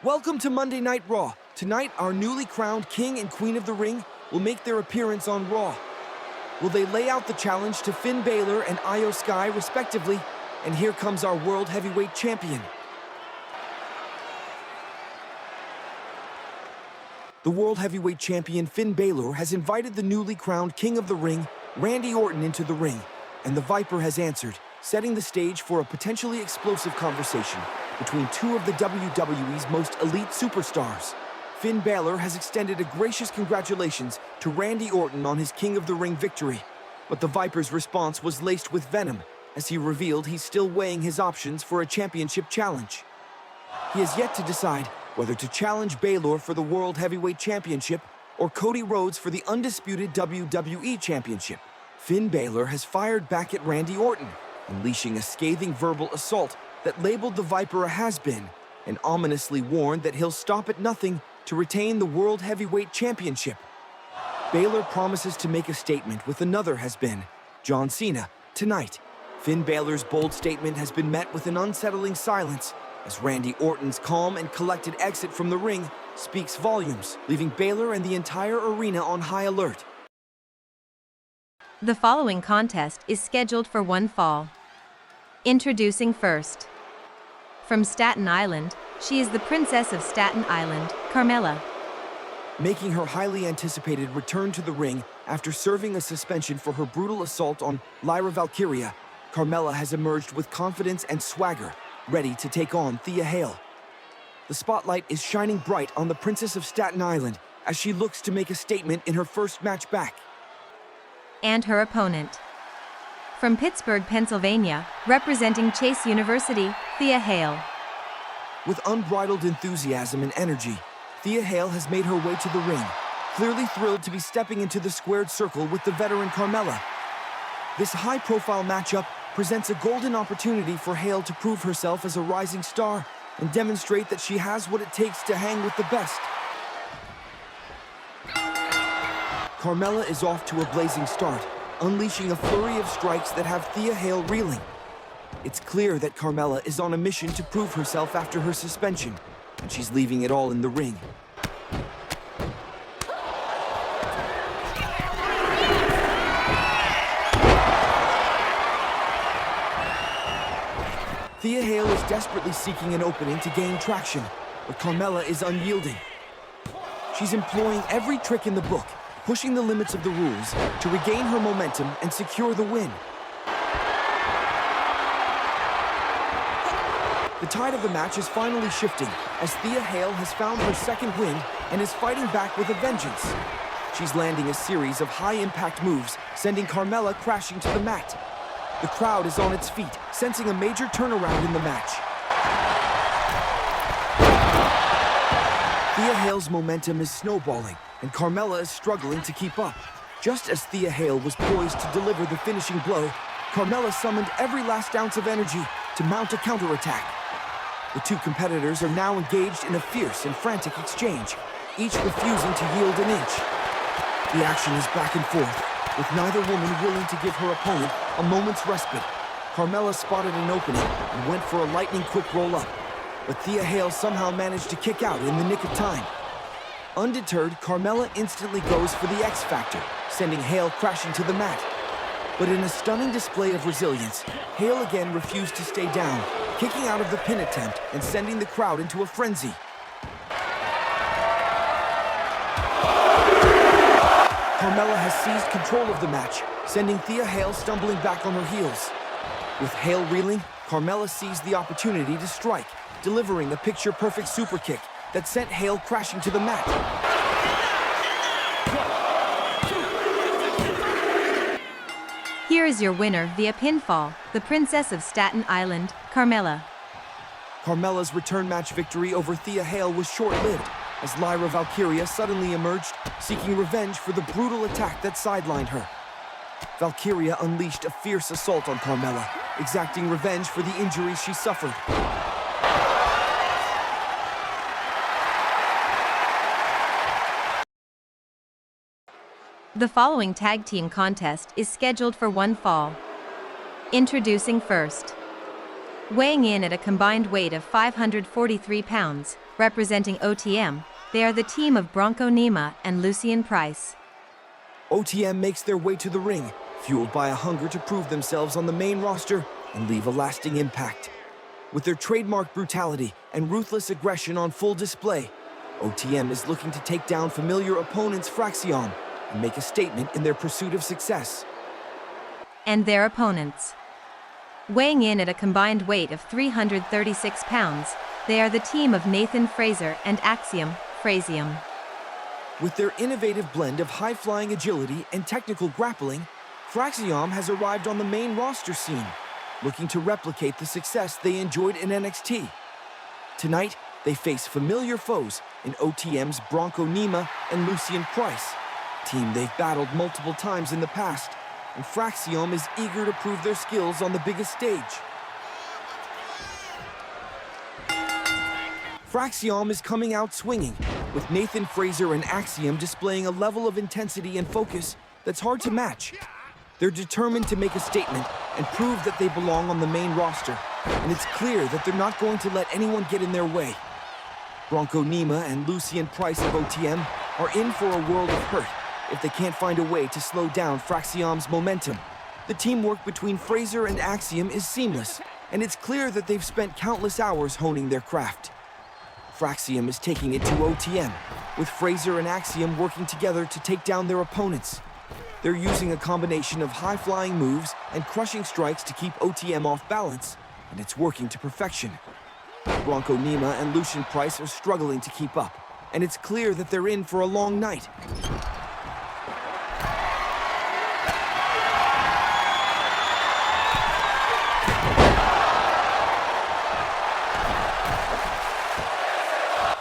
Welcome to Monday Night Raw. Tonight, our newly crowned King and Queen of the Ring will make their appearance on Raw. Will they lay out the challenge to Finn Balor and Io Sky, respectively? And here comes our World Heavyweight Champion. The World Heavyweight Champion Finn Balor has invited the newly crowned King of the Ring, Randy Orton, into the ring, and the Viper has answered, setting the stage for a potentially explosive conversation between two of the WWE's most elite superstars. Finn Balor has extended a gracious congratulations to Randy Orton on his King of the Ring victory, but the Viper's response was laced with venom as he revealed he's still weighing his options for a championship challenge. He has yet to decide whether to challenge Balor for the World Heavyweight Championship or Cody Rhodes for the undisputed WWE Championship. Finn Balor has fired back at Randy Orton, unleashing a scathing verbal assault that labeled the Viper a has-been and ominously warned that he'll stop at nothing to retain the World Heavyweight Championship. Balor promises to make a statement with another has-been, John Cena, tonight. Finn Balor's bold statement has been met with an unsettling silence as Randy Orton's calm and collected exit from the ring speaks volumes, leaving Balor and the entire arena on high alert. The following contest is scheduled for one fall. Introducing first. From Staten Island, she is the Princess of Staten Island, Carmella. Making her highly anticipated return to the ring after serving a suspension for her brutal assault on Lyra Valkyria, Carmella has emerged with confidence and swagger, ready to take on Thea Hale. The spotlight is shining bright on the Princess of Staten Island as she looks to make a statement in her first match back. And her opponent. From Pittsburgh, Pennsylvania, representing Chase University, Thea Hale. With unbridled enthusiasm and energy, Thea Hale has made her way to the ring, clearly thrilled to be stepping into the squared circle with the veteran Carmella. This high-profile matchup presents a golden opportunity for Hale to prove herself as a rising star and demonstrate that she has what it takes to hang with the best. Carmella is off to a blazing start, unleashing a flurry of strikes that have Thea Hale reeling. It's clear that Carmella is on a mission to prove herself after her suspension, and she's leaving it all in the ring. Thea Hale is desperately seeking an opening to gain traction, but Carmella is unyielding. She's employing every trick in the book, pushing the limits of the rules to regain her momentum and secure the win. The tide of the match is finally shifting as Thea Hale has found her second win and is fighting back with a vengeance. She's landing a series of high-impact moves, sending Carmella crashing to the mat. The crowd is on its feet, sensing a major turnaround in the match. Thea Hale's momentum is snowballing, and Carmella is struggling to keep up. Just as Thea Hale was poised to deliver the finishing blow, Carmella summoned every last ounce of energy to mount a counterattack. The two competitors are now engaged in a fierce and frantic exchange, each refusing to yield an inch. The action is back and forth, with neither woman willing to give her opponent a moment's respite. Carmella spotted an opening and went for a lightning-quick roll-up, but Thea Hale somehow managed to kick out in the nick of time. Undeterred, Carmella instantly goes for the X Factor, sending Hale crashing to the mat. But in a stunning display of resilience, Hale again refused to stay down, kicking out of the pin attempt and sending the crowd into a frenzy. Carmella has seized control of the match, sending Thea Hale stumbling back on her heels. With Hale reeling, Carmella seized the opportunity to strike, delivering a picture-perfect super kick that sent Hale crashing to the mat. Here is your winner via pinfall, the Princess of Staten Island, Carmella. Carmella's return match victory over Thea Hale was short-lived, as Lyra Valkyria suddenly emerged, seeking revenge for the brutal attack that sidelined her. Valkyria unleashed a fierce assault on Carmella, exacting revenge for the injuries she suffered. The following tag team contest is scheduled for one fall. Introducing first. Weighing in at a combined weight of 543 pounds, representing OTM, they are the team of Bronco Nima and Lucian Price. OTM makes their way to the ring, fueled by a hunger to prove themselves on the main roster and leave a lasting impact. With their trademark brutality and ruthless aggression on full display, OTM is looking to take down familiar opponents Fraxiom and make a statement in their pursuit of success. And their opponents. Weighing in at a combined weight of 336 pounds, they are the team of Nathan Frazer and Axiom Frazium. With their innovative blend of high-flying agility and technical grappling, Fraxiom has arrived on the main roster scene, looking to replicate the success they enjoyed in NXT. Tonight, they face familiar foes in OTM's Bronco Nima and Lucian Price, a team they've battled multiple times in the past, and Fraxiom is eager to prove their skills on the biggest stage. Fraxiom is coming out swinging, with Nathan Frazer and Axiom displaying a level of intensity and focus that's hard to match. They're determined to make a statement and prove that they belong on the main roster, and it's clear that they're not going to let anyone get in their way. Bronco Nima and Lucian Price of OTM are in for a world of hurt if they can't find a way to slow down Fraxiom's momentum. The teamwork between Frazer and Axiom is seamless, and it's clear that they've spent countless hours honing their craft. Fraxiom is taking it to OTM, with Frazer and Axiom working together to take down their opponents. They're using a combination of high-flying moves and crushing strikes to keep OTM off balance, and it's working to perfection. Bronco Nima and Lucian Price are struggling to keep up, and it's clear that they're in for a long night.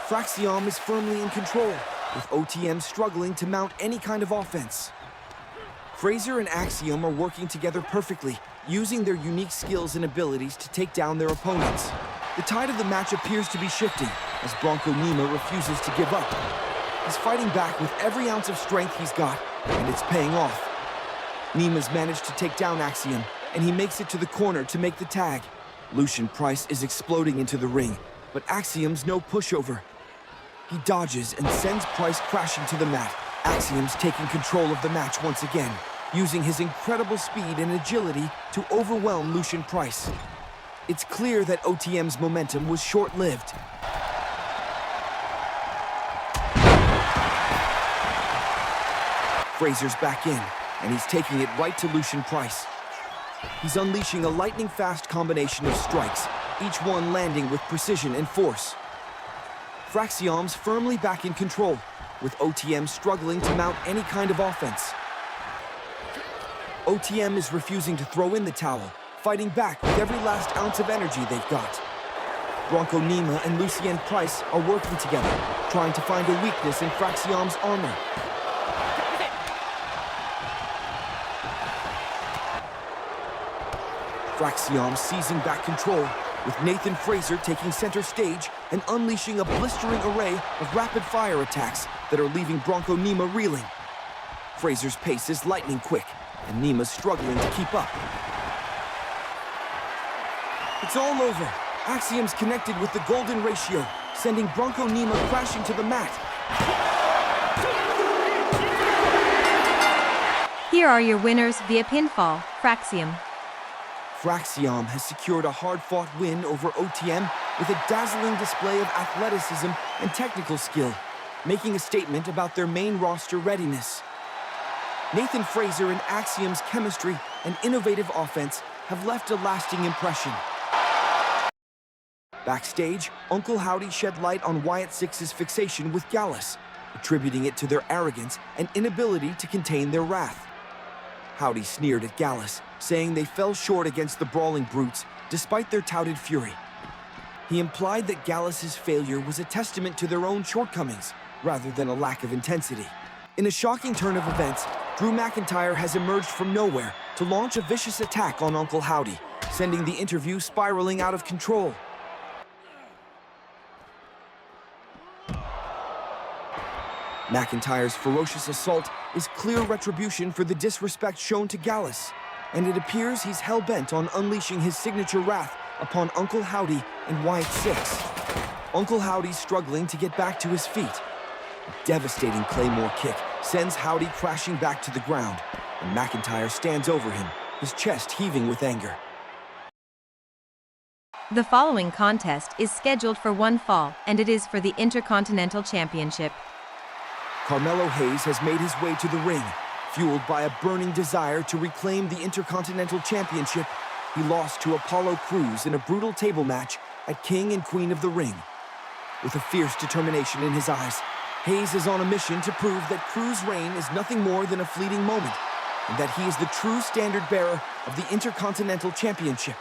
Fraxiom is firmly in control, with OTM struggling to mount any kind of offense. Frazer and Axiom are working together perfectly, using their unique skills and abilities to take down their opponents. The tide of the match appears to be shifting, as Bronco Nima refuses to give up. He's fighting back with every ounce of strength he's got, and it's paying off. Nima's managed to take down Axiom, and he makes it to the corner to make the tag. Lucian Price is exploding into the ring, but Axiom's no pushover. He dodges and sends Price crashing to the mat. Axiom's taking control of the match once again, using his incredible speed and agility to overwhelm Lucian Price. It's clear that OTM's momentum was short-lived. Frazer's back in, and he's taking it right to Lucian Price. He's unleashing a lightning-fast combination of strikes, each one landing with precision and force. Fraxiom's firmly back in control, with OTM struggling to mount any kind of offense. OTM is refusing to throw in the towel, fighting back with every last ounce of energy they've got. Bronco Nima and Lucian Price are working together, trying to find a weakness in Fraxiom's armor. Fraxiom seizing back control, with Nathan Frazer taking center stage and unleashing a blistering array of rapid-fire attacks that are leaving Bronco Nima reeling. Frazer's pace is lightning quick, and Nima's struggling to keep up. It's all over. Axiom's connected with the golden ratio, sending Bronco Nima crashing to the mat. Here are your winners via pinfall, Fraxiom. Fraxiom has secured a hard-fought win over OTM with a dazzling display of athleticism and technical skill, making a statement about their main roster readiness. Nathan Frazer and Axiom's chemistry and innovative offense have left a lasting impression. Backstage, Uncle Howdy shed light on Wyatt Six's fixation with Gallus, attributing it to their arrogance and inability to contain their wrath. Howdy sneered at Gallus, saying they fell short against the brawling brutes despite their touted fury. He implied that Gallus's failure was a testament to their own shortcomings rather than a lack of intensity. In a shocking turn of events, Drew McIntyre has emerged from nowhere to launch a vicious attack on Uncle Howdy, sending the interview spiraling out of control. McIntyre's ferocious assault is clear retribution for the disrespect shown to Gallus, and it appears he's hell-bent on unleashing his signature wrath upon Uncle Howdy and Wyatt 6. Uncle Howdy's struggling to get back to his feet. A devastating Claymore kick sends Howdy crashing back to the ground, and McIntyre stands over him, his chest heaving with anger. The following contest is scheduled for one fall, and it is for the Intercontinental Championship. Carmelo Hayes has made his way to the ring. Fueled by a burning desire to reclaim the Intercontinental Championship, he lost to Apollo Crews in a brutal table match at King and Queen of the Ring. With a fierce determination in his eyes, Hayes is on a mission to prove that Crews' reign is nothing more than a fleeting moment, and that he is the true standard-bearer of the Intercontinental Championship.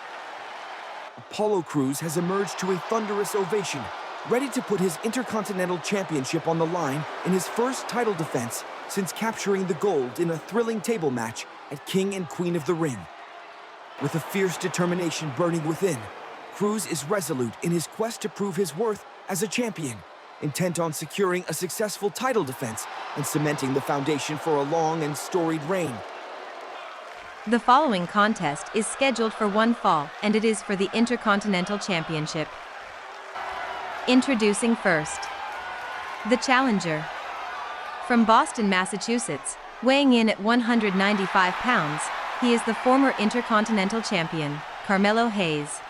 Apollo Crews has emerged to a thunderous ovation, ready to put his Intercontinental Championship on the line in his first title defense since capturing the gold in a thrilling table match at King and Queen of the Ring. With a fierce determination burning within, Crews is resolute in his quest to prove his worth as a champion, intent on securing a successful title defense and cementing the foundation for a long and storied reign. The following contest is scheduled for one fall, and it is for the Intercontinental Championship. Introducing first, the challenger. From Boston, Massachusetts, weighing in at 195 pounds, he is the former Intercontinental Champion, Carmelo Hayes.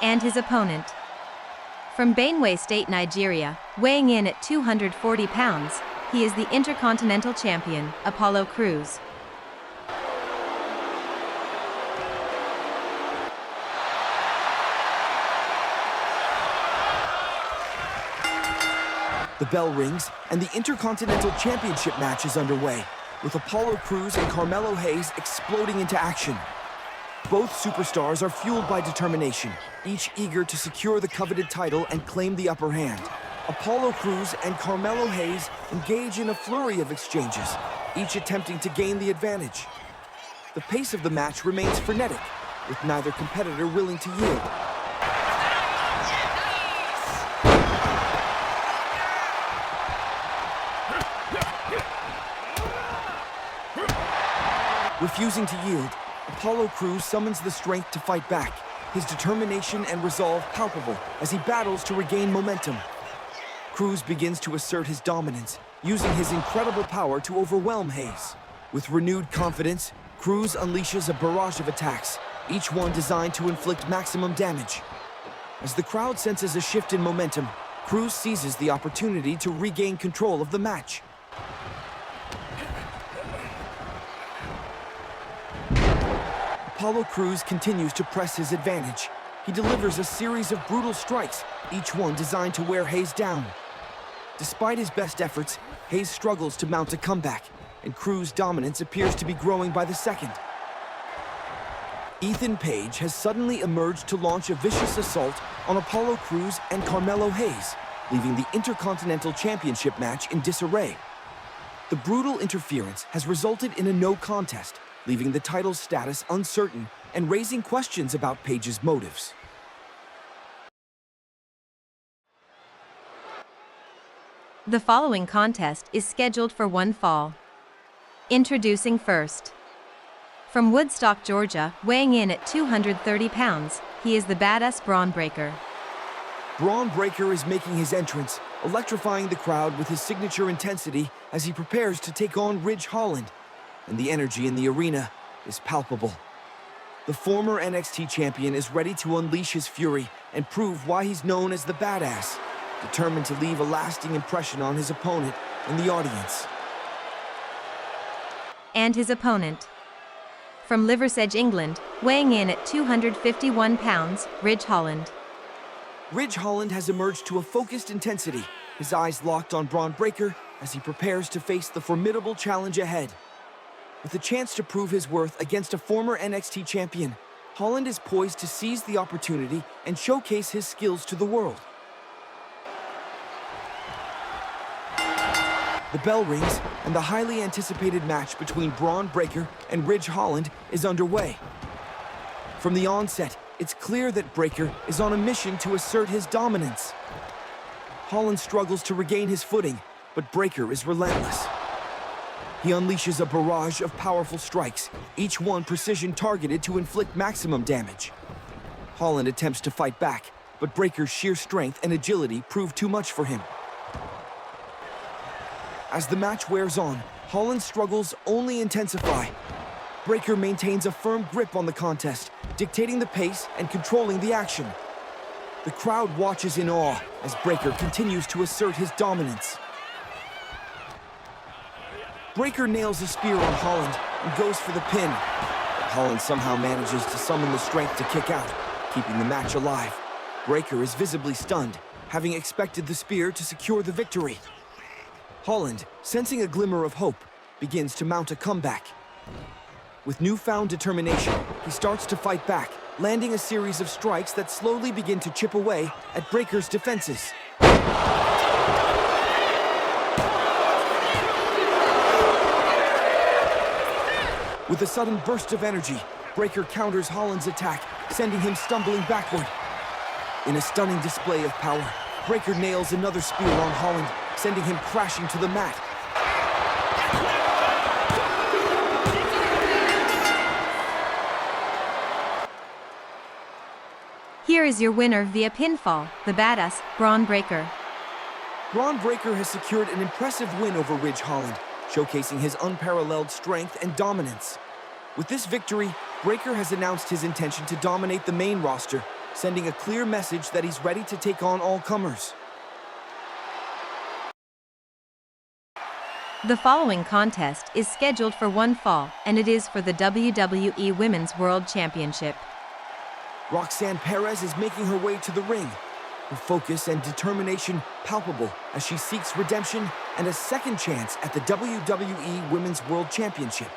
And his opponent. From Benue State, Nigeria, weighing in at 240 pounds, he is the Intercontinental Champion, Apollo Crews. The bell rings, and the Intercontinental Championship match is underway, with Apollo Crews and Carmelo Hayes exploding into action. Both superstars are fueled by determination, each eager to secure the coveted title and claim the upper hand. Apollo Crews and Carmelo Hayes engage in a flurry of exchanges, each attempting to gain the advantage. The pace of the match remains frenetic, with neither competitor willing to yield. Refusing to yield, Apollo Crews summons the strength to fight back, his determination and resolve palpable as he battles to regain momentum. Crews begins to assert his dominance, using his incredible power to overwhelm Hayes. With renewed confidence, Crews unleashes a barrage of attacks, each one designed to inflict maximum damage. As the crowd senses a shift in momentum, Crews seizes the opportunity to regain control of the match. Apollo Crews continues to press his advantage. He delivers a series of brutal strikes, each one designed to wear Hayes down. Despite his best efforts, Hayes struggles to mount a comeback, and Crews' dominance appears to be growing by the second. Ethan Page has suddenly emerged to launch a vicious assault on Apollo Crews and Carmelo Hayes, leaving the Intercontinental Championship match in disarray. The brutal interference has resulted in a no contest, leaving the title's status uncertain and raising questions about Page's motives. The following contest is scheduled for one fall. Introducing first. From Woodstock, Georgia, weighing in at 230 pounds, he is the badass Braun Breaker. Braun Breaker is making his entrance, electrifying the crowd with his signature intensity as he prepares to take on Ridge Holland, and the energy in the arena is palpable. The former NXT champion is ready to unleash his fury and prove why he's known as the badass, determined to leave a lasting impression on his opponent and the audience. And his opponent. From Liversedge, England, weighing in at 251 pounds, Ridge Holland. Ridge Holland has emerged to a focused intensity, his eyes locked on Braun Breaker as he prepares to face the formidable challenge ahead. With a chance to prove his worth against a former NXT champion, Holland is poised to seize the opportunity and showcase his skills to the world. The bell rings, and the highly anticipated match between Braun Breaker and Ridge Holland is underway. From the onset, it's clear that Breaker is on a mission to assert his dominance. Holland struggles to regain his footing, but Breaker is relentless. He unleashes a barrage of powerful strikes, each one precision targeted to inflict maximum damage. Holland attempts to fight back, but Breaker's sheer strength and agility prove too much for him. As the match wears on, Holland's struggles only intensify. Breaker maintains a firm grip on the contest, dictating the pace and controlling the action. The crowd watches in awe as Breaker continues to assert his dominance. Breaker nails a spear on Holland and goes for the pin. But Holland somehow manages to summon the strength to kick out, keeping the match alive. Breaker is visibly stunned, having expected the spear to secure the victory. Holland, sensing a glimmer of hope, begins to mount a comeback. With newfound determination, he starts to fight back, landing a series of strikes that slowly begin to chip away at Breaker's defenses. With a sudden burst of energy, Breaker counters Holland's attack, sending him stumbling backward. In a stunning display of power, Breaker nails another spear on Holland, sending him crashing to the mat. Here is your winner via pinfall, the badass, Braun Breaker. Braun Breaker has secured an impressive win over Ridge Holland, showcasing his unparalleled strength and dominance. With this victory, Breaker has announced his intention to dominate the main roster, sending a clear message that he's ready to take on all comers. The following contest is scheduled for one fall, and it is for the WWE Women's World Championship. Roxanne Perez is making her way to the ring, her focus and determination palpable as she seeks redemption and a second chance at the WWE Women's World Championship.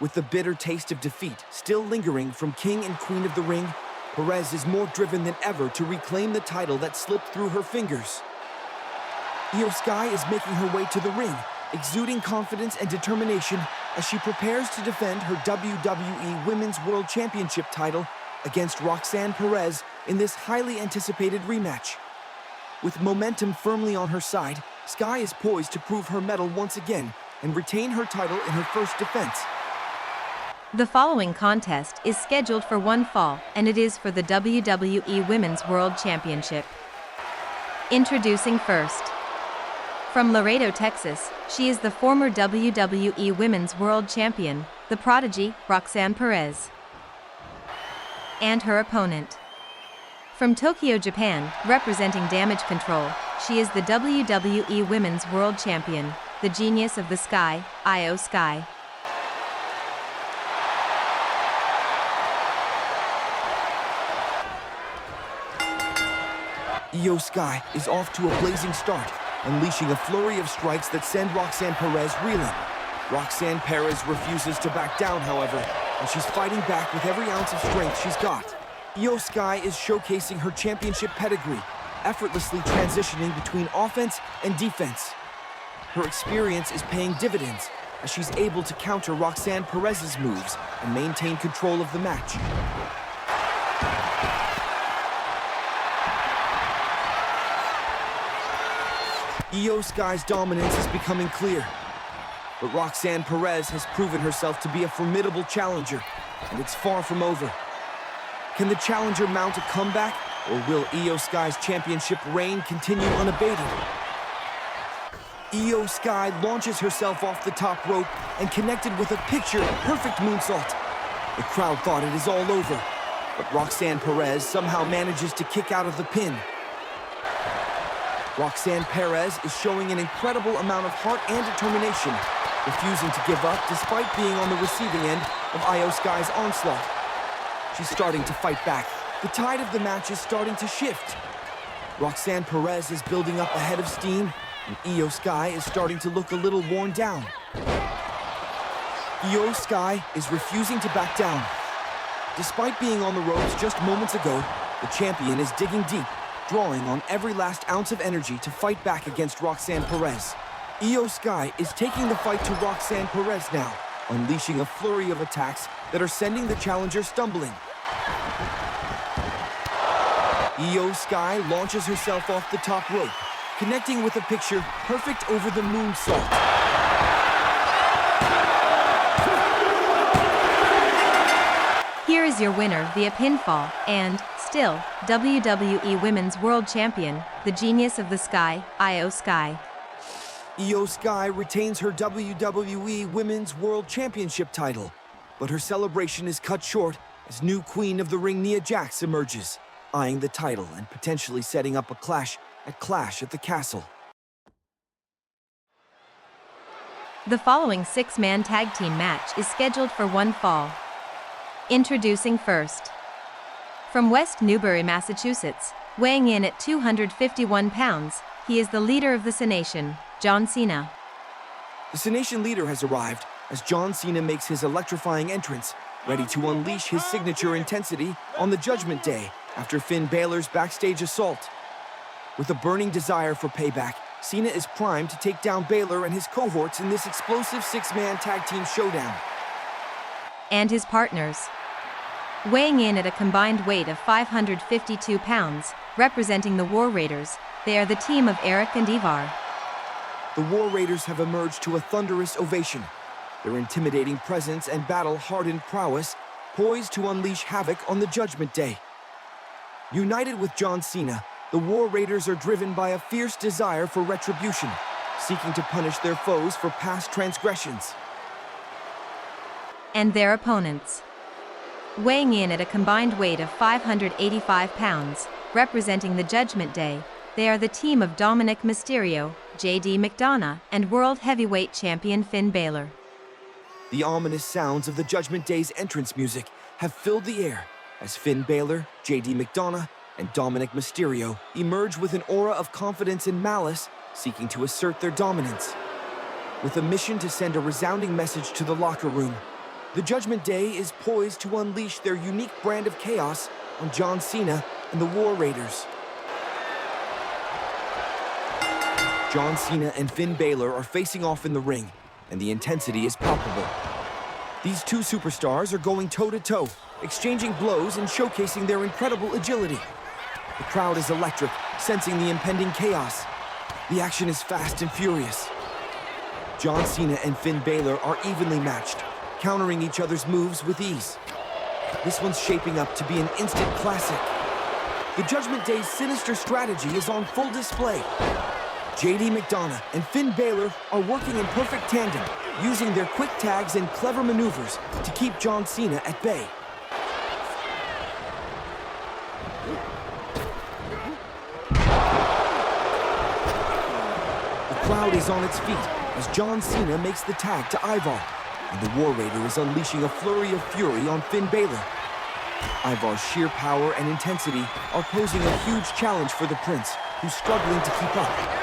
With the bitter taste of defeat still lingering from King and Queen of the Ring, Perez is more driven than ever to reclaim the title that slipped through her fingers. Io Sky is making her way to the ring, exuding confidence and determination as she prepares to defend her WWE Women's World Championship title against Roxanne Perez in this highly anticipated rematch. With momentum firmly on her side, Sky is poised to prove her mettle once again and retain her title in her first defense. The following contest is scheduled for one fall, and it is for the WWE Women's World Championship. Introducing first. From Laredo, Texas, she is the former WWE Women's World Champion, the prodigy, Roxanne Perez. And her opponent. From Tokyo, Japan, representing Damage Control, she is the WWE Women's World Champion, the Genius of the Sky, Io Sky. Io Sky is off to a blazing start, unleashing a flurry of strikes that send Roxanne Perez reeling. Roxanne Perez refuses to back down, however, and she's fighting back with every ounce of strength she's got. Io Sky is showcasing her championship pedigree, effortlessly transitioning between offense and defense. Her experience is paying dividends as she's able to counter Roxanne Perez's moves and maintain control of the match. Io Sky's dominance is becoming clear, but Roxanne Perez has proven herself to be a formidable challenger, and it's far from over. Can the challenger mount a comeback, or will Io Sky's championship reign continue unabated? Io Sky launches herself off the top rope and connected with a picture-perfect moonsault. The crowd thought it is all over, but Roxanne Perez somehow manages to kick out of the pin. Roxanne Perez is showing an incredible amount of heart and determination, refusing to give up despite being on the receiving end of Io Sky's onslaught. She's starting to fight back. The tide of the match is starting to shift. Roxanne Perez is building up a head of steam, and Io Sky is starting to look a little worn down. Io Sky is refusing to back down. Despite being on the ropes just moments ago, the champion is digging deep, drawing on every last ounce of energy to fight back against Roxanne Perez. Io Sky is taking the fight to Roxanne Perez now, unleashing a flurry of attacks that are sending the challenger stumbling. Io Sky launches herself off the top rope, connecting with a picture perfect over the moonsault. is your winner via pinfall, and, still, WWE Women's World Champion, the Genius of the Sky, Io Sky. Io Sky retains her WWE Women's World Championship title, but her celebration is cut short as new Queen of the Ring Nia Jax emerges, eyeing the title and potentially setting up a clash at the Castle. The following six-man tag team match is scheduled for one fall. Introducing first. From West Newbury, Massachusetts, weighing in at 251 pounds, he is the leader of the Cenation, John Cena. The Cenation leader has arrived as John Cena makes his electrifying entrance, ready to unleash his signature intensity on the Judgment Day after Finn Balor's backstage assault. With a burning desire for payback, Cena is primed to take down Balor and his cohorts in this explosive six-man tag team showdown. And his partners. Weighing in at a combined weight of 552 pounds, representing the War Raiders, they are the team of Eric and Ivar. The War Raiders have emerged to a thunderous ovation, their intimidating presence and battle-hardened prowess poised to unleash havoc on the Judgment Day. United with John Cena, the War Raiders are driven by a fierce desire for retribution, seeking to punish their foes for past transgressions. And their opponents. Weighing in at a combined weight of 585 pounds, representing the Judgment Day, they are the team of Dominic Mysterio, JD McDonough, and World Heavyweight Champion Finn Balor. The ominous sounds of the Judgment Day's entrance music have filled the air as Finn Balor, JD McDonough, and Dominic Mysterio emerge with an aura of confidence and malice, seeking to assert their dominance. With a mission to send a resounding message to the locker room, the Judgment Day is poised to unleash their unique brand of chaos on John Cena and the War Raiders. John Cena and Finn Balor are facing off in the ring, and the intensity is palpable. These two superstars are going toe-to-toe, exchanging blows and showcasing their incredible agility. The crowd is electric, sensing the impending chaos. The action is fast and furious. John Cena and Finn Balor are evenly matched, countering each other's moves with ease. This one's shaping up to be an instant classic. The Judgment Day's sinister strategy is on full display. JD McDonough and Finn Balor are working in perfect tandem, using their quick tags and clever maneuvers to keep John Cena at bay. The crowd is on its feet as John Cena makes the tag to Ivar, and the War Raider is unleashing a flurry of fury on Finn Balor. Ivar's sheer power and intensity are posing a huge challenge for the Prince, who's struggling to keep up.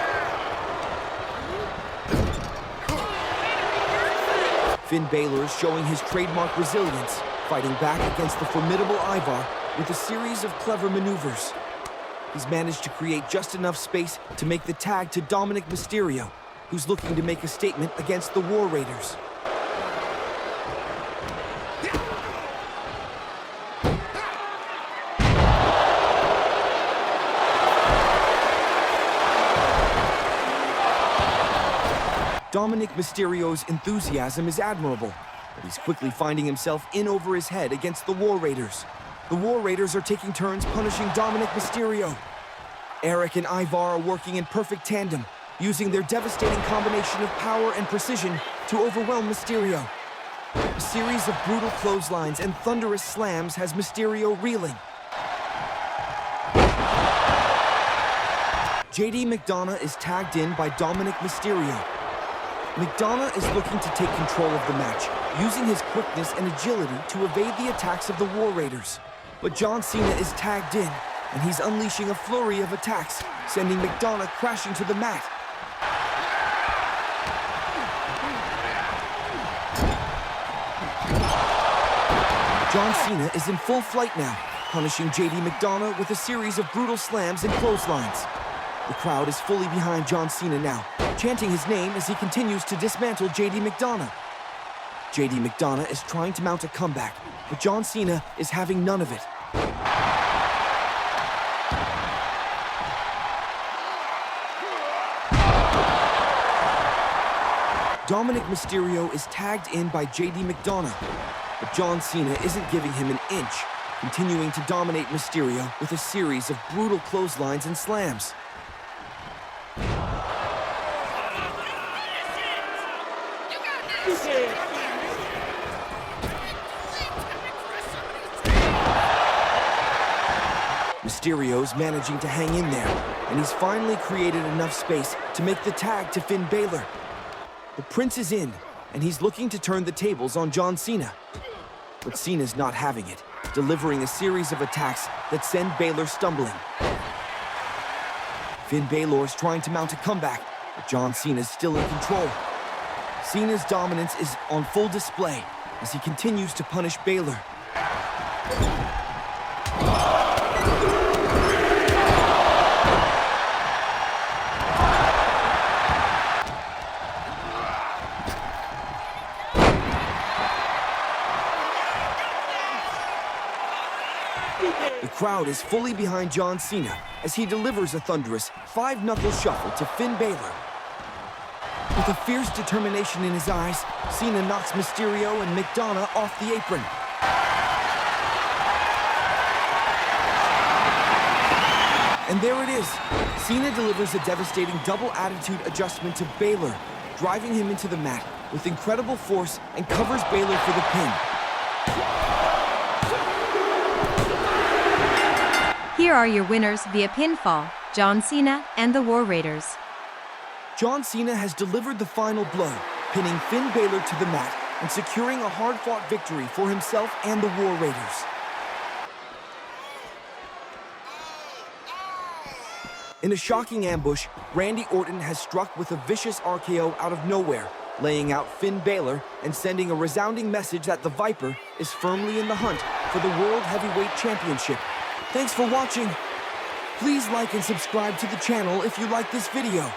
Finn Balor is showing his trademark resilience, fighting back against the formidable Ivar with a series of clever maneuvers. He's managed to create just enough space to make the tag to Dominic Mysterio, who's looking to make a statement against the War Raiders. Dominic Mysterio's enthusiasm is admirable, but he's quickly finding himself in over his head against the War Raiders. The War Raiders are taking turns punishing Dominic Mysterio. Eric and Ivar are working in perfect tandem, using their devastating combination of power and precision to overwhelm Mysterio. A series of brutal clotheslines and thunderous slams has Mysterio reeling. JD McDonough is tagged in by Dominic Mysterio. McDonough is looking to take control of the match, using his quickness and agility to evade the attacks of the War Raiders. But John Cena is tagged in, and he's unleashing a flurry of attacks, sending McDonough crashing to the mat. John Cena is in full flight now, punishing JD McDonough with a series of brutal slams and clotheslines. The crowd is fully behind John Cena now, chanting his name as he continues to dismantle JD McDonough. JD McDonough is trying to mount a comeback, but John Cena is having none of it. Dominic Mysterio is tagged in by JD McDonough. But John Cena isn't giving him an inch, continuing to dominate Mysterio with a series of brutal clotheslines and slams. Mysterio's managing to hang in there, and he's finally created enough space to make the tag to Finn Balor. The Prince is in, and he's looking to turn the tables on John Cena. But Cena's not having it, delivering a series of attacks that send Balor stumbling. Finn Balor's trying to mount a comeback, but John Cena's still in control. Cena's dominance is on full display as he continues to punish Balor. The crowd is fully behind John Cena as he delivers a thunderous five-knuckle shuffle to Finn Balor. With a fierce determination in his eyes, Cena knocks Mysterio and McDonough off the apron. And there it is. Cena delivers a devastating double attitude adjustment to Balor, driving him into the mat with incredible force and covers Balor for the pin. Here are your winners via pinfall, John Cena and the War Raiders. John Cena has delivered the final blow, pinning Finn Balor to the mat and securing a hard-fought victory for himself and the War Raiders. In a shocking ambush, Randy Orton has struck with a vicious RKO out of nowhere, laying out Finn Balor and sending a resounding message that the Viper is firmly in the hunt for the World Heavyweight Championship. Thanks for watching. Please like and subscribe to the channel if you like this video.